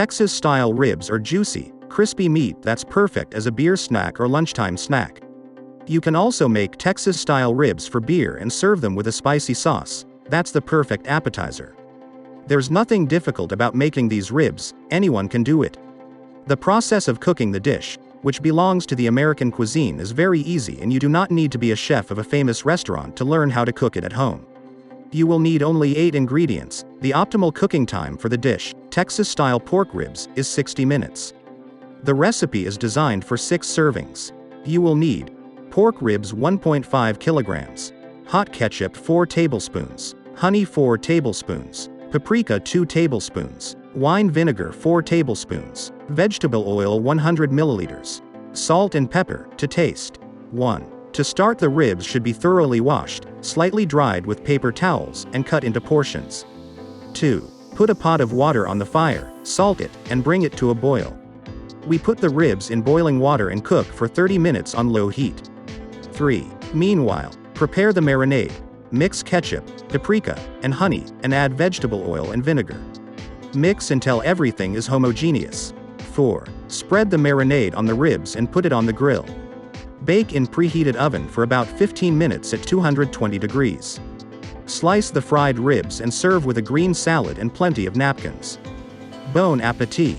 Texas-style ribs are juicy, crispy meat that's perfect as a beer snack or lunchtime snack. You can also make Texas-style ribs for beer and serve them with a spicy sauce. That's the perfect appetizer. There's nothing difficult about making these ribs, anyone can do it. The process of cooking the dish, which belongs to the American cuisine, is very easy, and you do not need to be a chef of a famous restaurant to learn how to cook it at home. You will need only 8 ingredients. The optimal cooking time for the dish, Texas-style pork ribs, is 60 minutes. The recipe is designed for 6 servings. You will need pork ribs 1.5 kilograms, hot ketchup 4 tablespoons, honey 4 tablespoons, paprika 2 tablespoons, wine vinegar 4 tablespoons, vegetable oil 100 milliliters, salt and pepper to taste. 1. To start, the ribs should be thoroughly washed, slightly dried with paper towels, and cut into portions. 2. Put a pot of water on the fire, salt it, and bring it to a boil. We put the ribs in boiling water and cook for 30 minutes on low heat. 3. Meanwhile, prepare the marinade. Mix ketchup, paprika, and honey, and add vegetable oil and vinegar. Mix until everything is homogeneous. 4. Spread the marinade on the ribs and put it on the grill. Bake in preheated oven for about 15 minutes at 220 degrees. Slice the fried ribs and serve with a green salad and plenty of napkins. Bon appétit!